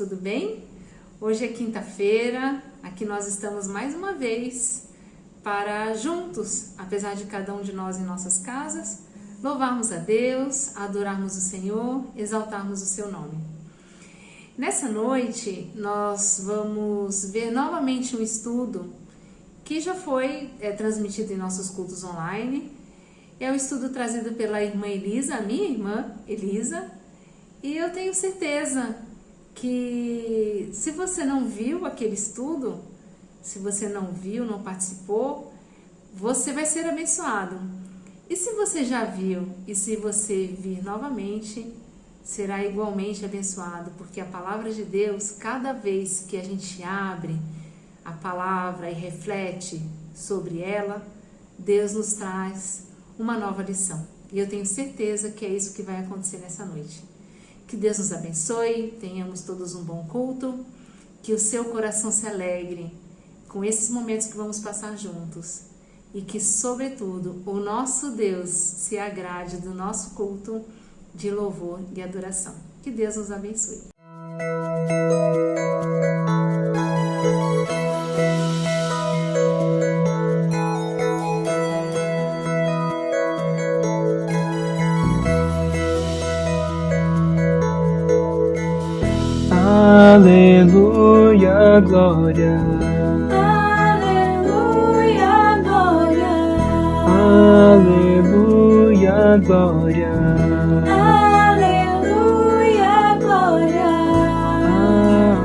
tudo bem? Hoje é quinta-feira, aqui nós estamos mais uma vez para juntos, apesar de cada um de nós em nossas casas, louvarmos a Deus, adorarmos o Senhor, exaltarmos o seu nome. Nessa noite nós vamos ver novamente um estudo que já foi transmitido em nossos cultos online. É um estudo trazido pela irmã Elisa, a minha irmã Elisa, e eu tenho certeza que se você não viu aquele estudo, se você não viu, não participou, você vai ser abençoado. E se você já viu e se você vir novamente, será igualmente abençoado, porque a palavra de Deus, cada vez que a gente abre a palavra e reflete sobre ela, Deus nos traz uma nova lição. E eu tenho certeza que é isso que vai acontecer nessa noite. Que Deus nos abençoe, tenhamos todos um bom culto, que o seu coração se alegre com esses momentos que vamos passar juntos e que, sobretudo, o nosso Deus se agrade do nosso culto de louvor e adoração. Que Deus nos abençoe. Aleluia, glória. Aleluia, glória. Aleluia, glória. Aleluia, glória.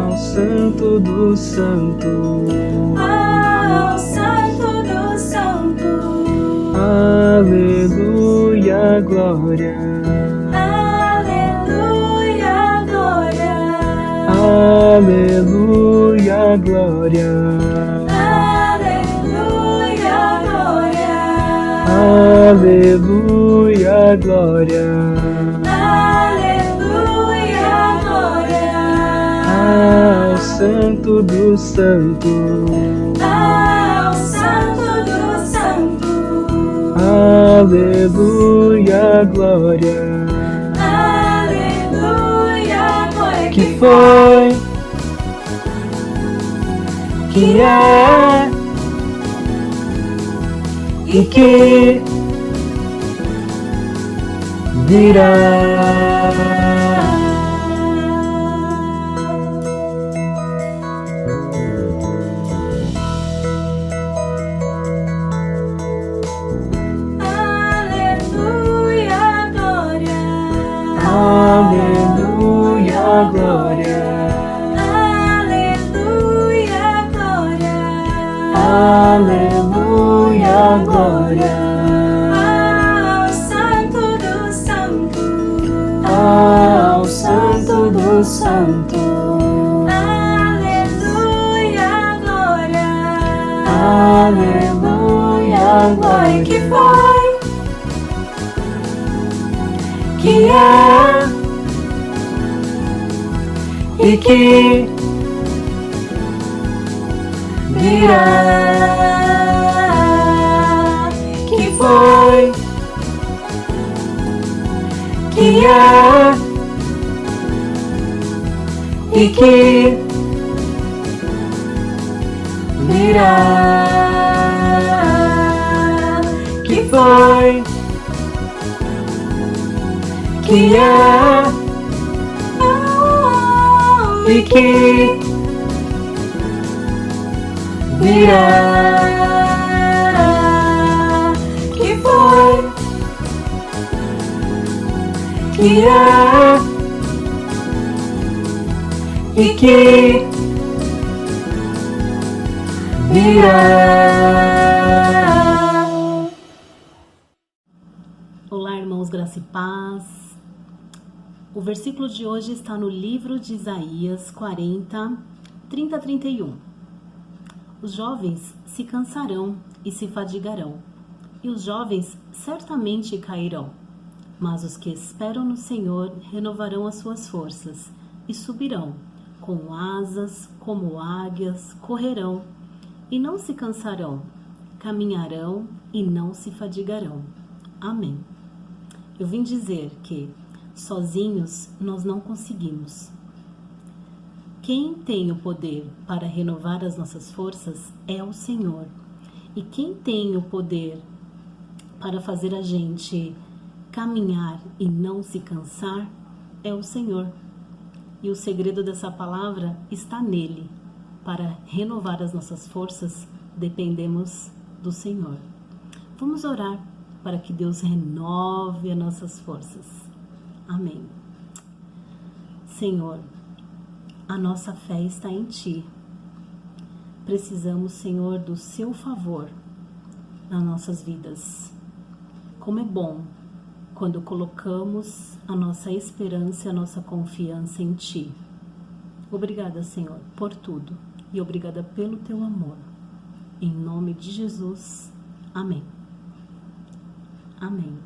Ao Santo do Santo. Ao Santo do Santo. Aleluia, glória. Aleluia, glória. Aleluia, glória. Aleluia, glória. Aleluia, glória. Ao Santo do Santo. Ao Santo do Santo. Aleluia, glória. Aleluia, glória. Que foi, que é e que virá. Aleluia, glória. Aleluia, glória. Aleluia, glória. Aleluia, glória. Ao Santo do Santo. Ao Santo do Santo. Aleluia, glória. Aleluia, glória. Que foi, Que é e que virá. que foi, Que é e que virá. que foi, Que é e que virá. que foi, Que é e que virá. Olá, irmãos, graça e paz. O versículo de hoje está no livro de Isaías 40, 30 a 31. Os jovens se cansarão e se fadigarão, e os jovens certamente cairão. Mas os que esperam no Senhor renovarão as suas forças e subirão com asas como águias, correrão e não se cansarão, caminharão e não se fadigarão. Amém. Eu vim dizer que sozinhos nós não conseguimos. quem tem o poder para renovar as nossas forças é o Senhor. E quem tem o poder para fazer a gente caminhar e não se cansar é o Senhor. E o segredo dessa palavra está nele. Para renovar as nossas forças, dependemos do Senhor. Vamos orar para que Deus renove as nossas forças. Amém. Senhor, a nossa fé está em Ti. Precisamos, Senhor, do Seu favor nas nossas vidas. Como é bom quando colocamos a nossa esperança e a nossa confiança em Ti. Obrigada, Senhor, por tudo e obrigada pelo Teu amor. Em nome de Jesus. Amém. Amém.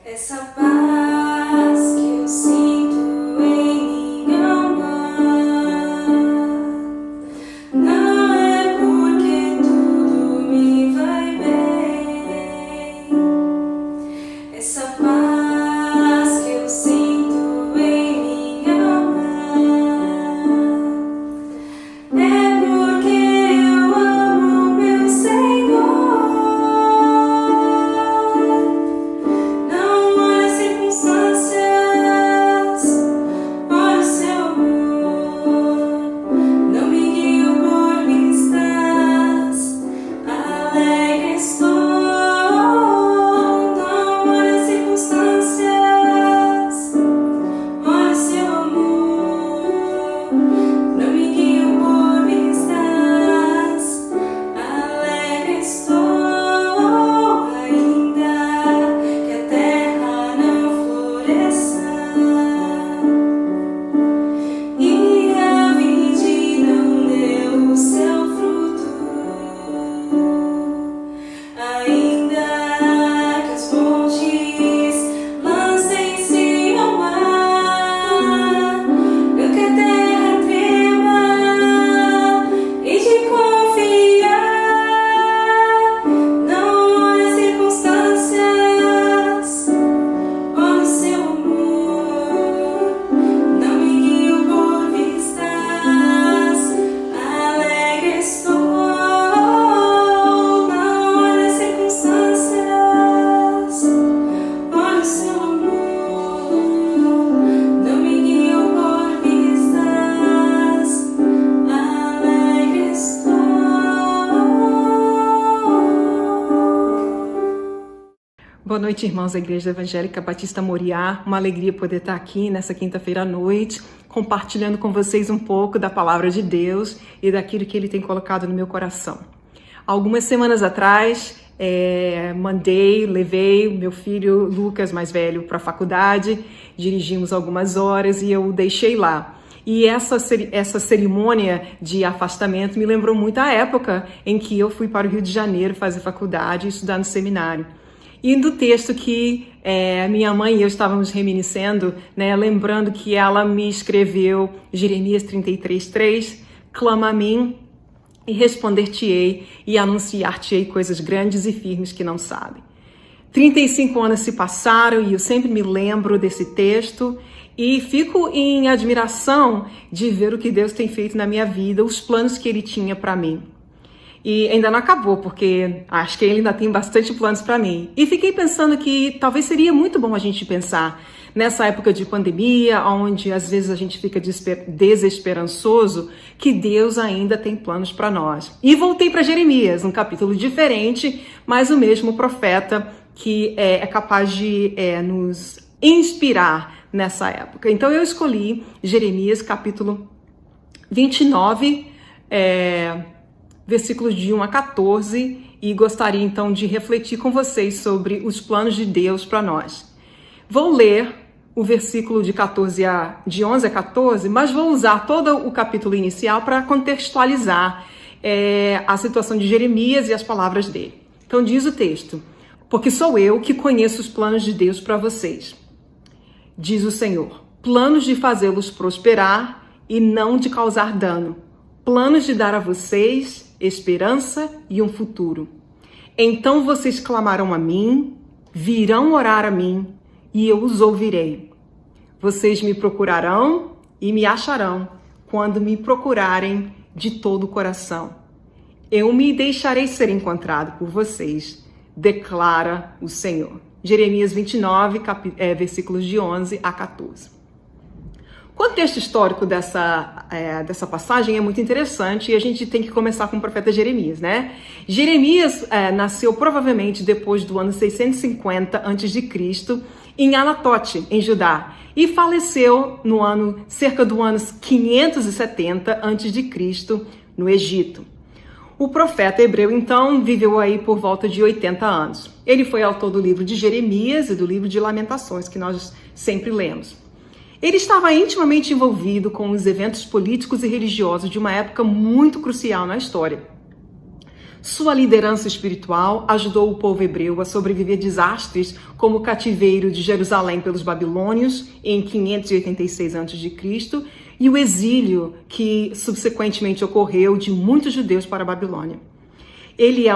Essa paz que eu sinto em minha alma não é porque tudo me vai bem. Essa paz que eu sinto em minha alma é porque eu amo meu Senhor. Boa noite, irmãos da Igreja Evangélica Batista Moriá. Uma alegria poder estar aqui nessa quinta-feira à noite, compartilhando com vocês um pouco da palavra de Deus e daquilo que Ele tem colocado no meu coração. Algumas semanas atrás, levei meu filho Lucas, mais velho, para a faculdade, dirigimos algumas horas e eu o deixei lá. E essa cerimônia de afastamento me lembrou muito a época em que eu fui para o Rio de Janeiro fazer faculdade e estudar no seminário. E do texto que minha mãe e eu estávamos reminiscendo, lembrando que ela me escreveu Jeremias 33:3, clama a mim e responder-te-ei e anunciar-te-ei coisas grandes e firmes que não sabem. 35 anos se passaram e eu sempre me lembro desse texto e fico em admiração de ver o que Deus tem feito na minha vida, os planos que Ele tinha para mim. E ainda não acabou, porque acho que Ele ainda tem bastante planos para mim. E fiquei pensando que talvez seria muito bom a gente pensar nessa época de pandemia, onde às vezes a gente fica desesperançoso, que Deus ainda tem planos para nós. E voltei para Jeremias, um capítulo diferente, mas o mesmo profeta que é capaz de nos inspirar nessa época. Então eu escolhi Jeremias capítulo 29, versículos de 1 a 14, e gostaria então de refletir com vocês sobre os planos de Deus para nós. Vou ler o versículo de 11 a 14, mas vou usar todo o capítulo inicial para contextualizar a situação de Jeremias e as palavras dele. Então diz o texto: porque sou eu que conheço os planos de Deus para vocês, diz o Senhor, planos de fazê-los prosperar e não de causar dano, planos de dar a vocês esperança e um futuro. Então vocês clamarão a mim, virão orar a mim, e eu os ouvirei. Vocês me procurarão e me acharão quando me procurarem de todo o coração. Eu me deixarei ser encontrado por vocês, declara o Senhor. Jeremias 29, versículos de 11 a 14. O contexto histórico dessa passagem é muito interessante e a gente tem que começar com o profeta Jeremias, né? Jeremias nasceu provavelmente depois do ano 650 a.C., em Anatote, em Judá, e faleceu cerca do ano 570 a.C., no Egito. O profeta hebreu, então, viveu aí por volta de 80 anos. Ele foi autor do livro de Jeremias e do livro de Lamentações, que nós sempre lemos. Ele estava intimamente envolvido com os eventos políticos e religiosos de uma época muito crucial na história. Sua liderança espiritual ajudou o povo hebreu a sobreviver desastres como o cativeiro de Jerusalém pelos babilônios em 586 a.C. e o exílio que subsequentemente ocorreu de muitos judeus para a Babilônia. Ele é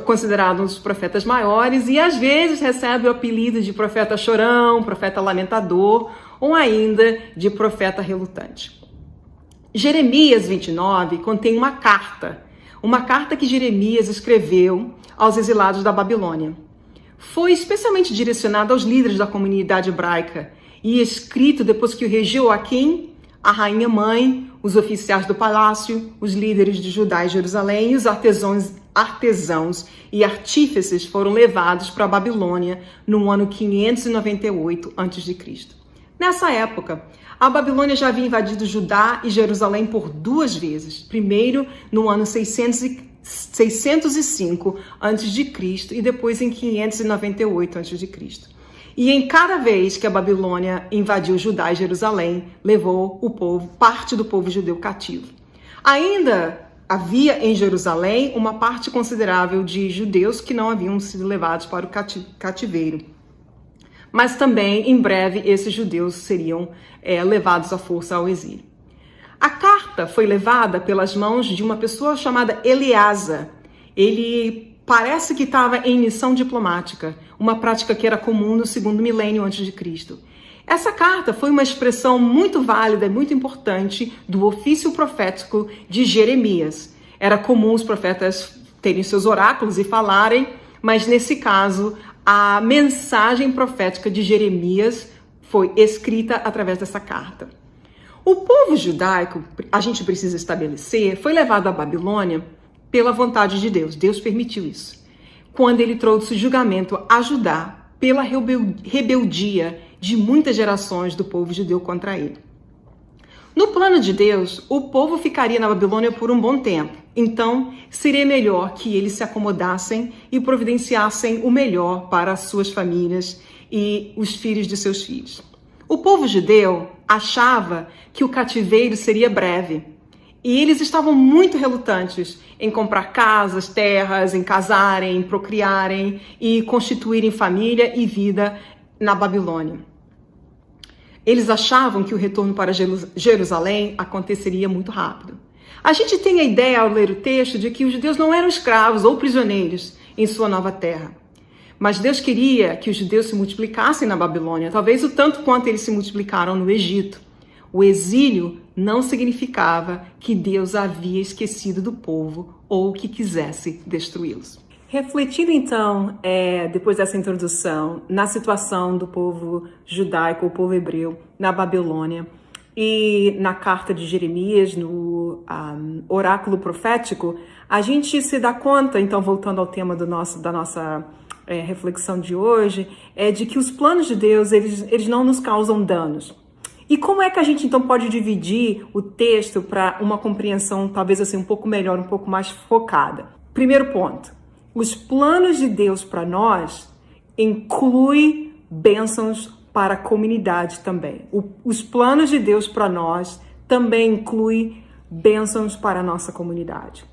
considerado um dos profetas maiores e às vezes recebe o apelido de profeta chorão, profeta lamentador ou ainda de profeta relutante. Jeremias 29 contém uma carta que Jeremias escreveu aos exilados da Babilônia. Foi especialmente direcionada aos líderes da comunidade hebraica e escrito depois que o rei Joaquim, a rainha-mãe, os oficiais do palácio, os líderes de Judá e Jerusalém e os artesãos e artífices foram levados para a Babilônia no ano 598 a.C. Nessa época, a Babilônia já havia invadido Judá e Jerusalém por 2 vezes. Primeiro no ano 605 a.C. e depois em 598 a.C. E em cada vez que a Babilônia invadiu Judá e Jerusalém, levou parte do povo judeu cativo. Ainda havia em Jerusalém uma parte considerável de judeus que não haviam sido levados para o cativeiro. Mas também, em breve, esses judeus seriam levados à força ao exílio. A carta foi levada pelas mãos de uma pessoa chamada Eleasa. Ele parece que estava em missão diplomática, uma prática que era comum no 2º milênio antes de Cristo. Essa carta foi uma expressão muito válida e muito importante do ofício profético de Jeremias. Era comum os profetas terem seus oráculos e falarem, mas nesse caso, a mensagem profética de Jeremias foi escrita através dessa carta. O povo judaico, a gente precisa estabelecer, foi levado à Babilônia pela vontade de Deus. Deus permitiu isso. Quando ele trouxe julgamento a Judá pela rebeldia de muitas gerações do povo judeu contra ele. No plano de Deus, o povo ficaria na Babilônia por um bom tempo. Então, seria melhor que eles se acomodassem e providenciassem o melhor para as suas famílias e os filhos de seus filhos. O povo judeu achava que o cativeiro seria breve. E eles estavam muito relutantes em comprar casas, terras, em casarem, em procriarem e constituírem família e vida na Babilônia. Eles achavam que o retorno para Jerusalém aconteceria muito rápido. A gente tem a ideia, ao ler o texto, de que os judeus não eram escravos ou prisioneiros em sua nova terra. Mas Deus queria que os judeus se multiplicassem na Babilônia, talvez o tanto quanto eles se multiplicaram no Egito. O exílio não significava que Deus havia esquecido do povo ou que quisesse destruí-los. Refletindo então, depois dessa introdução, na situação do povo judaico, o povo hebreu, na Babilônia, e na carta de Jeremias, no oráculo profético, a gente se dá conta, então voltando ao tema da nossa reflexão de hoje, de que os planos de Deus, eles não nos causam danos. E como é que a gente então pode dividir o texto para uma compreensão talvez assim um pouco melhor, um pouco mais focada? Primeiro ponto, os planos de Deus para nós incluem bênçãos para a comunidade também. Os planos de Deus para nós também incluem bênçãos para a nossa comunidade.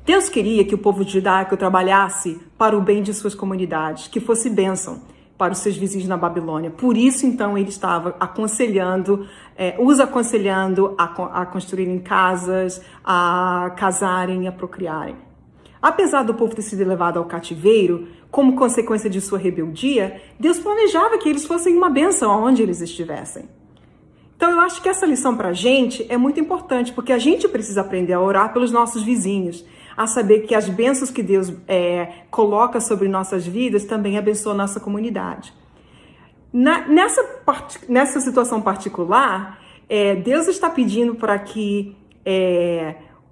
Deus queria que o povo judaico trabalhasse para o bem de suas comunidades, que fosse bênção. para os seus vizinhos na Babilônia. Por isso, então, ele estava os aconselhando a construírem casas, a casarem e a procriarem. Apesar do povo ter sido levado ao cativeiro, como consequência de sua rebeldia, Deus planejava que eles fossem uma bênção aonde eles estivessem. Então, eu acho que essa lição para a gente é muito importante, porque a gente precisa aprender a orar pelos nossos vizinhos, a saber que as bênçãos que Deus coloca sobre nossas vidas também abençoam a nossa comunidade. Nessa situação particular, Deus está pedindo para que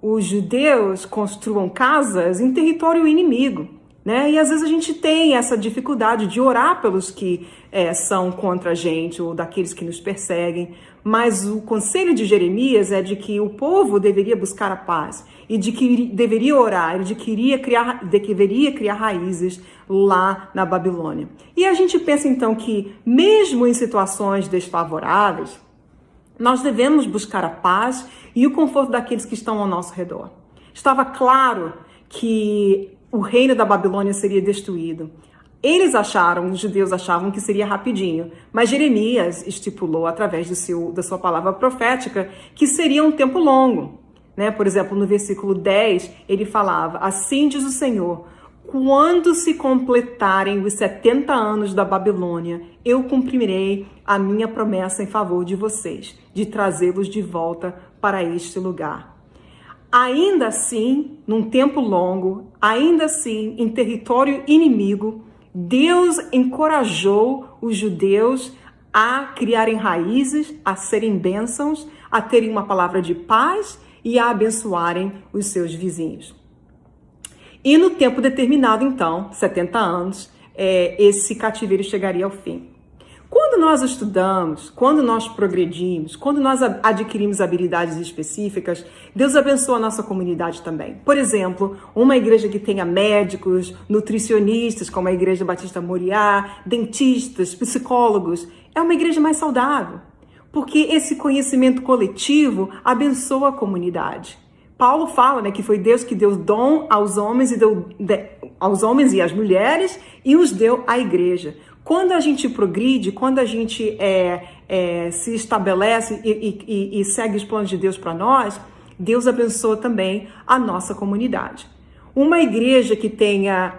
os judeus construam casas em território inimigo, né? E às vezes a gente tem essa dificuldade de orar pelos que são contra a gente ou daqueles que nos perseguem, mas o conselho de Jeremias é de que o povo deveria buscar a paz e de que deveria orar, de que deveria criar raízes lá na Babilônia. E a gente pensa então que mesmo em situações desfavoráveis, nós devemos buscar a paz e o conforto daqueles que estão ao nosso redor. Estava claro que o reino da Babilônia seria destruído. Os judeus achavam que seria rapidinho, mas Jeremias estipulou através da sua palavra profética que seria um tempo longo, né? Por exemplo, no versículo 10, ele falava: assim diz o Senhor, quando se completarem os 70 anos da Babilônia, eu cumprirei a minha promessa em favor de vocês, de trazê-los de volta para este lugar. Ainda assim, num tempo longo, ainda assim, em território inimigo, Deus encorajou os judeus a criarem raízes, a serem bênçãos, a terem uma palavra de paz e a abençoarem os seus vizinhos. E no tempo determinado, então, 70 anos, esse cativeiro chegaria ao fim. Quando nós estudamos, quando nós progredimos, quando nós adquirimos habilidades específicas, Deus abençoa a nossa comunidade também. Por exemplo, uma igreja que tenha médicos, nutricionistas, como a Igreja Batista Moriá, dentistas, psicólogos, é uma igreja mais saudável, porque esse conhecimento coletivo abençoa a comunidade. Paulo fala, né, que foi Deus que deu dom aos homens e às mulheres e os deu à igreja. Quando a gente progride, quando a gente se estabelece e segue os planos de Deus para nós, Deus abençoa também a nossa comunidade. Uma igreja que tenha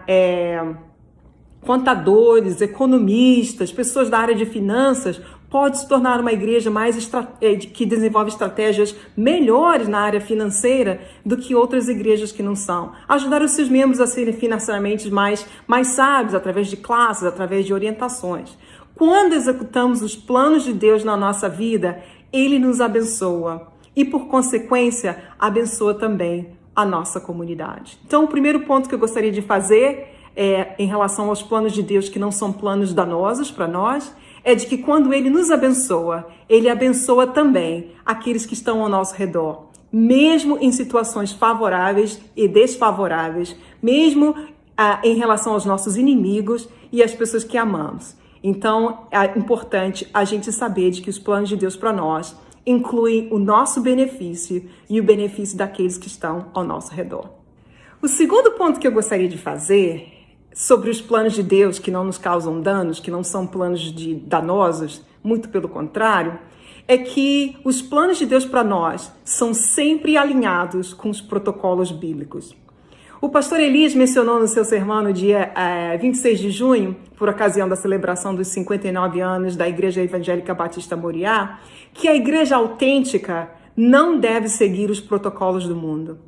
contadores, economistas, pessoas da área de finanças, pode se tornar uma igreja que desenvolve estratégias melhores na área financeira do que outras igrejas que não são. Ajudar os seus membros a serem financeiramente mais sábios, através de classes, através de orientações. Quando executamos os planos de Deus na nossa vida, Ele nos abençoa e, por consequência, abençoa também a nossa comunidade. Então, o primeiro ponto que eu gostaria de fazer em relação aos planos de Deus, que não são planos danosos para nós, é de que quando Ele nos abençoa, Ele abençoa também aqueles que estão ao nosso redor, mesmo em situações favoráveis e desfavoráveis, mesmo em relação aos nossos inimigos e às pessoas que amamos. Então, é importante a gente saber de que os planos de Deus para nós incluem o nosso benefício e o benefício daqueles que estão ao nosso redor. O segundo ponto que eu gostaria de fazer sobre os planos de Deus que não nos causam danos, que não são planos danosos, muito pelo contrário, é que os planos de Deus para nós são sempre alinhados com os protocolos bíblicos. O pastor Elias mencionou no seu sermão no dia 26 de junho, por ocasião da celebração dos 59 anos da Igreja Evangélica Batista Moriá, que a igreja autêntica não deve seguir os protocolos do mundo.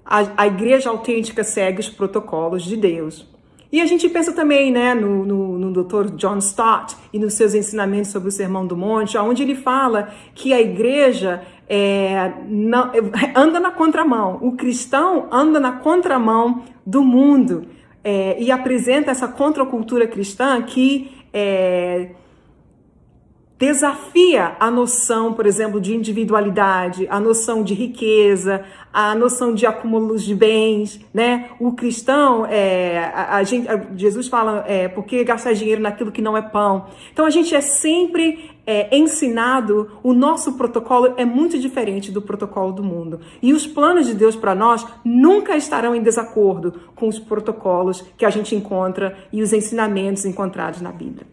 A igreja autêntica segue os protocolos de Deus. E a gente pensa também, né, no Dr. John Stott e nos seus ensinamentos sobre o Sermão do Monte, onde ele fala que a igreja anda na contramão. O cristão anda na contramão do mundo e apresenta essa contracultura cristã que desafia a noção, por exemplo, de individualidade, a noção de riqueza, a noção de acúmulos de bens, né? O cristão, Jesus fala, por que gastar dinheiro naquilo que não é pão? Então a gente é sempre ensinado, o nosso protocolo é muito diferente do protocolo do mundo. E os planos de Deus para nós nunca estarão em desacordo com os protocolos que a gente encontra e os ensinamentos encontrados na Bíblia.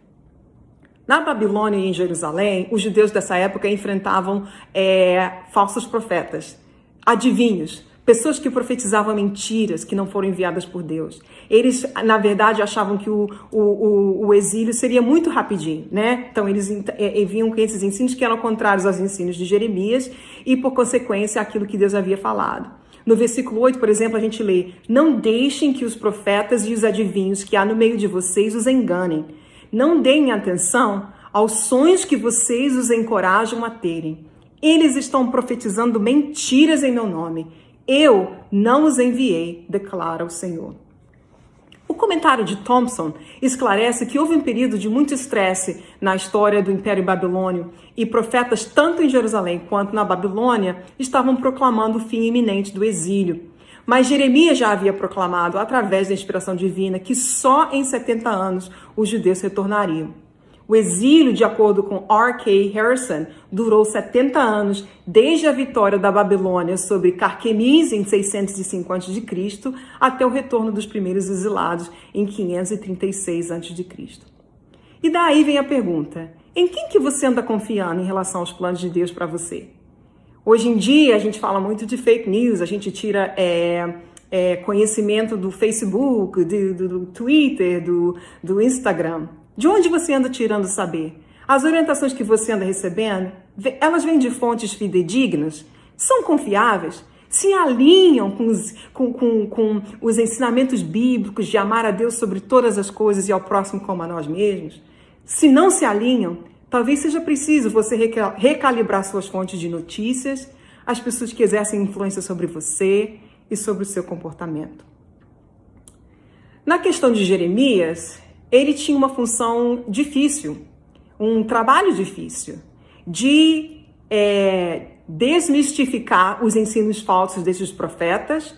Na Babilônia e em Jerusalém, os judeus dessa época enfrentavam falsos profetas, adivinhos, pessoas que profetizavam mentiras que não foram enviadas por Deus. Eles, na verdade, achavam que o exílio seria muito rapidinho, né? Então, eles vinham com esses ensinos que eram contrários aos ensinos de Jeremias e, por consequência, aquilo que Deus havia falado. No versículo 8, por exemplo, a gente lê: não deixem que os profetas e os adivinhos que há no meio de vocês os enganem. Não deem atenção aos sonhos que vocês os encorajam a terem. Eles estão profetizando mentiras em meu nome. Eu não os enviei, declara o Senhor. O comentário de Thompson esclarece que houve um período de muito estresse na história do Império Babilônio e profetas, tanto em Jerusalém quanto na Babilônia, estavam proclamando o fim iminente do exílil. Mas Jeremias já havia proclamado, através da inspiração divina, que só em 70 anos os judeus retornariam. O exílio, de acordo com R.K. Harrison, durou 70 anos, desde a vitória da Babilônia sobre Carquemis em 605 a.C. até o retorno dos primeiros exilados em 536 a.C. E daí vem a pergunta: em quem que você anda confiando em relação aos planos de Deus para você? Hoje em dia a gente fala muito de fake news, a gente tira conhecimento do Facebook, do Twitter, do Instagram. De onde você anda tirando saber? As orientações que você anda recebendo, elas vêm de fontes fidedignas? São confiáveis? Se alinham com os ensinamentos bíblicos de amar a Deus sobre todas as coisas e ao próximo como a nós mesmos? Se não se alinham, talvez seja preciso você recalibrar suas fontes de notícias, as pessoas que exercem influência sobre você e sobre o seu comportamento. Na questão de Jeremias, ele tinha uma função difícil, um trabalho difícil, de desmistificar os ensinos falsos desses profetas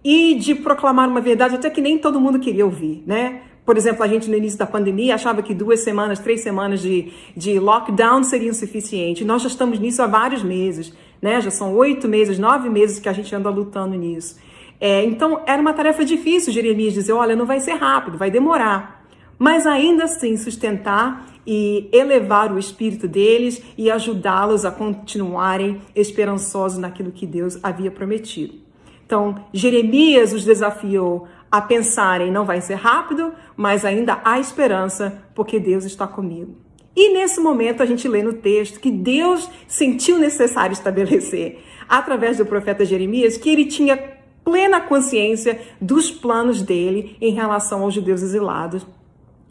e de proclamar uma verdade até que nem todo mundo queria ouvir, né? Por exemplo, a gente no início da pandemia achava que 2 semanas, 3 semanas de lockdown seriam suficientes. Nós já estamos nisso há vários meses, né? Já são 8 meses, 9 meses que a gente anda lutando nisso. Então, era uma tarefa difícil, Jeremias dizer: olha, não vai ser rápido, vai demorar. Mas ainda assim sustentar e elevar o espírito deles e ajudá-los a continuarem esperançosos naquilo que Deus havia prometido. Então, Jeremias os desafiou a pensarem: não vai ser rápido, mas ainda há esperança, porque Deus está comigo. E nesse momento a gente lê no texto que Deus sentiu necessário estabelecer, através do profeta Jeremias, que ele tinha plena consciência dos planos dele em relação aos judeus exilados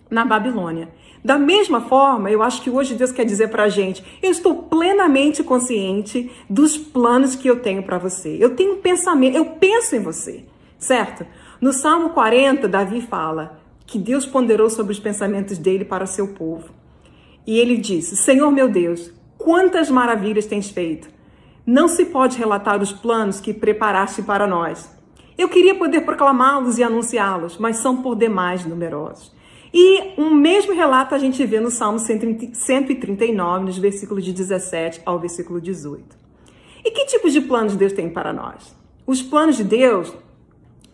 na Babilônia. Da mesma forma, eu acho que hoje Deus quer dizer pra gente: eu estou plenamente consciente dos planos que eu tenho para você. Eu tenho um pensamento, eu penso em você, certo? No Salmo 40, Davi fala que Deus ponderou sobre os pensamentos dele para o seu povo. E ele disse: Senhor meu Deus, quantas maravilhas tens feito! Não se pode relatar os planos que preparaste para nós. Eu queria poder proclamá-los e anunciá-los, mas são por demais numerosos. E um mesmo relato a gente vê no Salmo 139, nos versículos de 17 ao versículo 18. E que tipos de planos Deus tem para nós? Os planos de Deus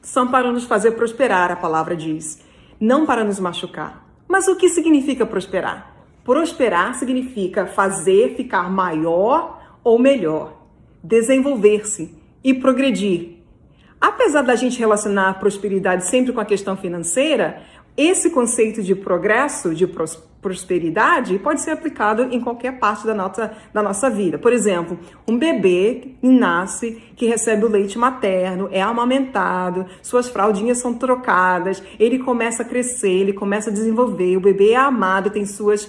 são para nos fazer prosperar, a palavra diz, não para nos machucar. Mas o que significa prosperar? Prosperar significa fazer ficar maior ou melhor, desenvolver-se e progredir. Apesar da gente relacionar a prosperidade sempre com a questão financeira, esse conceito de progresso, de prosperidade, pode ser aplicado em qualquer parte da nossa vida. Por exemplo, um bebê que nasce, que recebe o leite materno, é amamentado, suas fraldinhas são trocadas, ele começa a crescer, ele começa a desenvolver, o bebê é amado, tem suas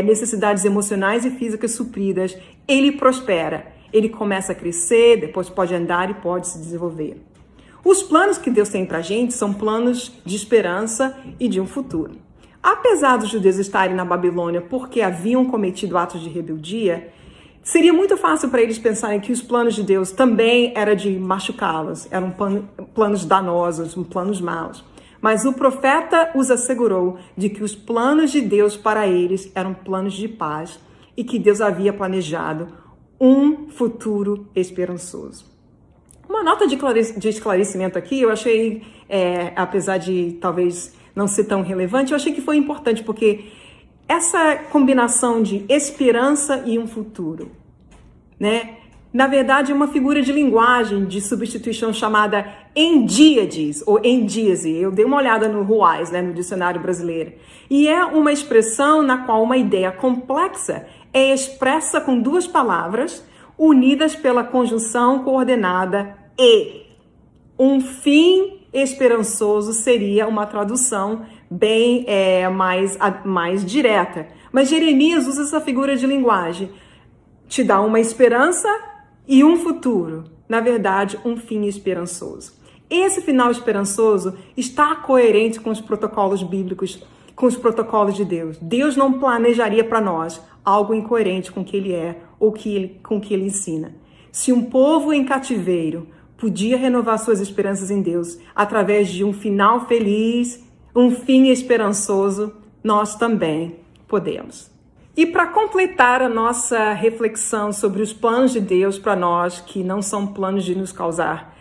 necessidades emocionais e físicas supridas, ele prospera, ele começa a crescer, depois pode andar e pode se desenvolver. Os planos que Deus tem pra gente são planos de esperança e de um futuro. Apesar dos judeus estarem na Babilônia porque haviam cometido atos de rebeldia, seria muito fácil para eles pensarem que os planos de Deus também eram de machucá-los, eram planos danosos, planos maus. Mas o profeta os assegurou de que os planos de Deus para eles eram planos de paz e que Deus havia planejado um futuro esperançoso. Uma nota de esclarecimento aqui, eu achei, apesar de talvez não ser tão relevante, eu achei que foi importante, porque essa combinação de esperança e um futuro, né? Na verdade, é uma figura de linguagem de substituição chamada endíades, ou endíase. Eu dei uma olhada no Ruais, né, no dicionário brasileiro. E é uma expressão na qual uma ideia complexa é expressa com duas palavras, unidas pela conjunção coordenada e. Um fim esperançoso seria uma tradução bem mais direta. Mas Jeremias usa essa figura de linguagem. Te dá uma esperança e um futuro, na verdade, um fim esperançoso. Esse final esperançoso está coerente com os protocolos bíblicos, com os protocolos de Deus. Deus não planejaria para nós algo incoerente com o que Ele é ou com o que Ele ensina. Se um povo em cativeiro podia renovar suas esperanças em Deus através de um final feliz, um fim esperançoso, nós também podemos. E para completar a nossa reflexão sobre os planos de Deus para nós, que não são planos de nos causar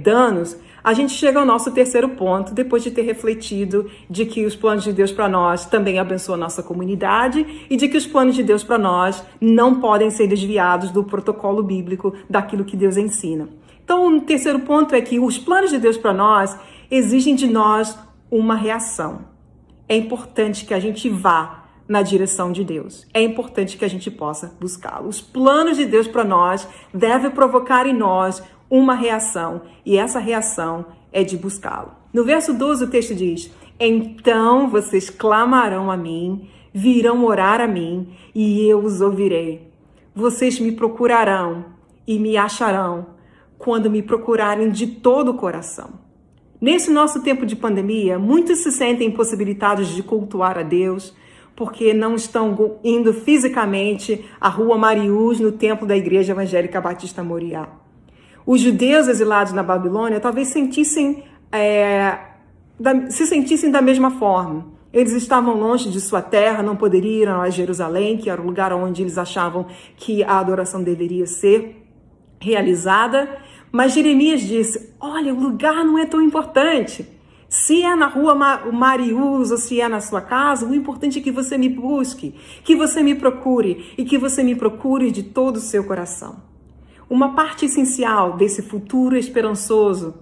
danos, a gente chega ao nosso terceiro ponto, depois de ter refletido de que os planos de Deus para nós também abençoam a nossa comunidade e de que os planos de Deus para nós não podem ser desviados do protocolo bíblico, daquilo que Deus ensina. Então, o terceiro ponto é que os planos de Deus para nós exigem de nós uma reação. É importante que a gente vá na direção de Deus. É importante que a gente possa buscá-lo. Os planos de Deus para nós devem provocar em nós uma reação, e essa reação é de buscá-lo. No verso 12 o texto diz: então vocês clamarão a mim, virão orar a mim, e eu os ouvirei. Vocês me procurarão e me acharão quando me procurarem de todo o coração. Nesse nosso tempo de pandemia, muitos se sentem impossibilitados de cultuar a Deus, porque não estão indo fisicamente à Rua Mariús, no templo da Igreja Evangélica Batista Moriá. Os judeus exilados na Babilônia talvez se sentissem da mesma forma. Eles estavam longe de sua terra, não poderiam ir a Jerusalém, que era o lugar onde eles achavam que a adoração deveria ser realizada. Mas Jeremias disse: olha, o lugar não é tão importante. Se é na rua Mariús ou se é na sua casa, o importante é que você me busque, que você me procure e que você me procure de todo o seu coração. Uma parte essencial desse futuro esperançoso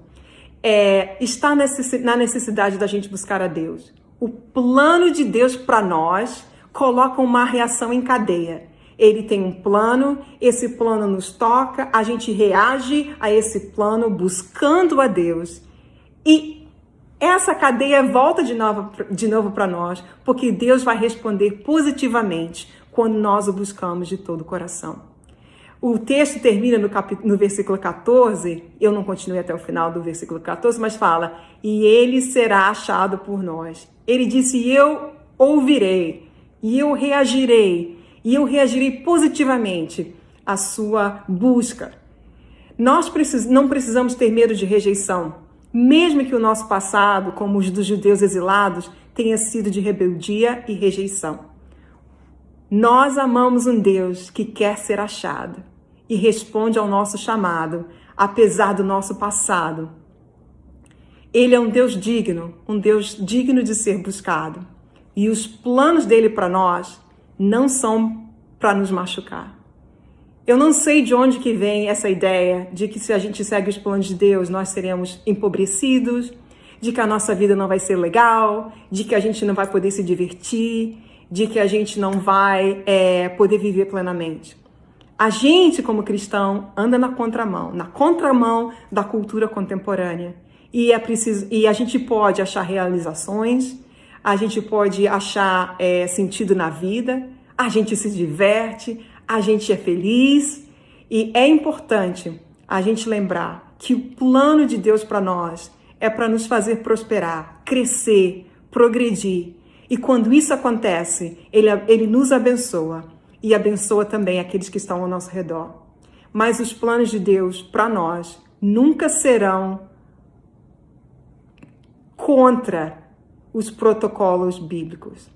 está na necessidade da gente buscar a Deus. O plano de Deus para nós coloca uma reação em cadeia. Ele tem um plano, esse plano nos toca, a gente reage a esse plano buscando a Deus. E essa cadeia volta de novo para nós, porque Deus vai responder positivamente quando nós o buscamos de todo o coração. O texto termina no versículo 14, eu não continuei até o final do versículo 14, mas fala: e ele será achado por nós. Ele disse: e eu ouvirei, e eu reagirei positivamente à sua busca. Nós não precisamos ter medo de rejeição, mesmo que o nosso passado, como os dos judeus exilados, tenha sido de rebeldia e rejeição. Nós amamos um Deus que quer ser achado e responde ao nosso chamado, apesar do nosso passado. Ele é um Deus digno de ser buscado. E os planos dele para nós não são para nos machucar. Eu não sei de onde que vem essa ideia de que se a gente segue os planos de Deus, nós seremos empobrecidos, de que a nossa vida não vai ser legal, de que a gente não vai poder se divertir, de que a gente não vai poder viver plenamente. A gente, como cristão, anda na contramão da cultura contemporânea. E a gente pode achar realizações, a gente pode achar sentido na vida, a gente se diverte, a gente é feliz. E é importante a gente lembrar que o plano de Deus para nós é para nos fazer prosperar, crescer, progredir. E quando isso acontece, Ele nos abençoa e abençoa também aqueles que estão ao nosso redor. Mas os planos de Deus para nós nunca serão contra os protocolos bíblicos.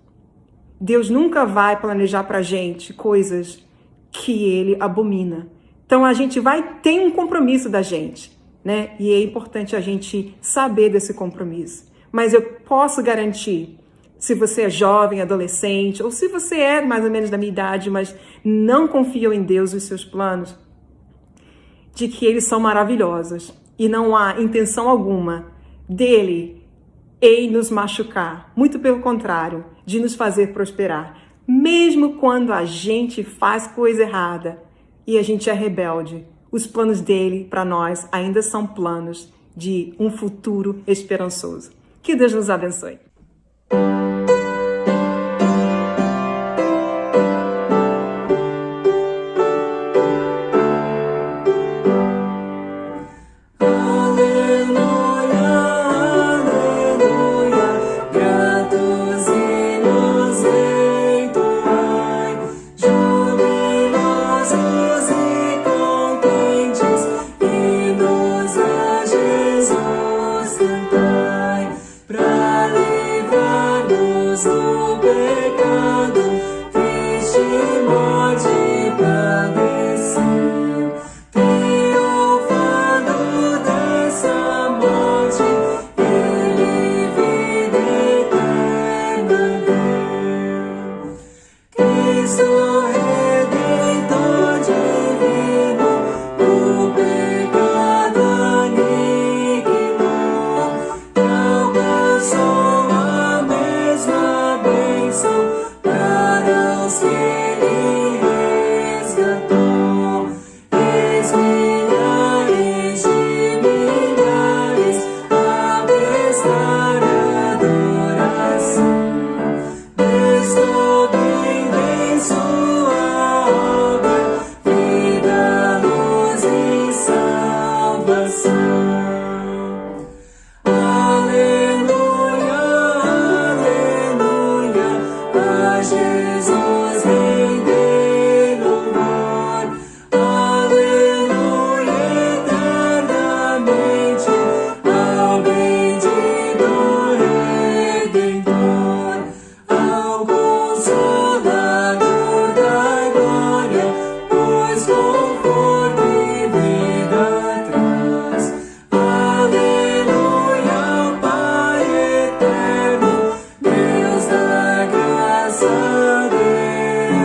Deus nunca vai planejar para a gente coisas que Ele abomina. Então a gente tem um compromisso da gente, né? E é importante a gente saber desse compromisso. Mas eu posso garantir Se você é jovem, adolescente, ou se você é mais ou menos da minha idade, mas não confia em Deus e os seus planos, de que eles são maravilhosos e não há intenção alguma dele em nos machucar. Muito pelo contrário, de nos fazer prosperar. Mesmo quando a gente faz coisa errada e a gente é rebelde, os planos dele para nós ainda são planos de um futuro esperançoso. Que Deus nos abençoe.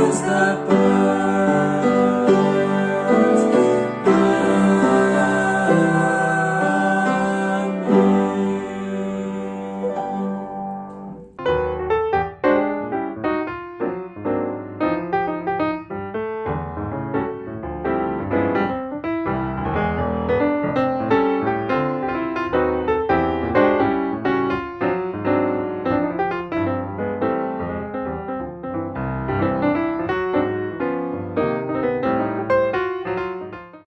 Deus da paz.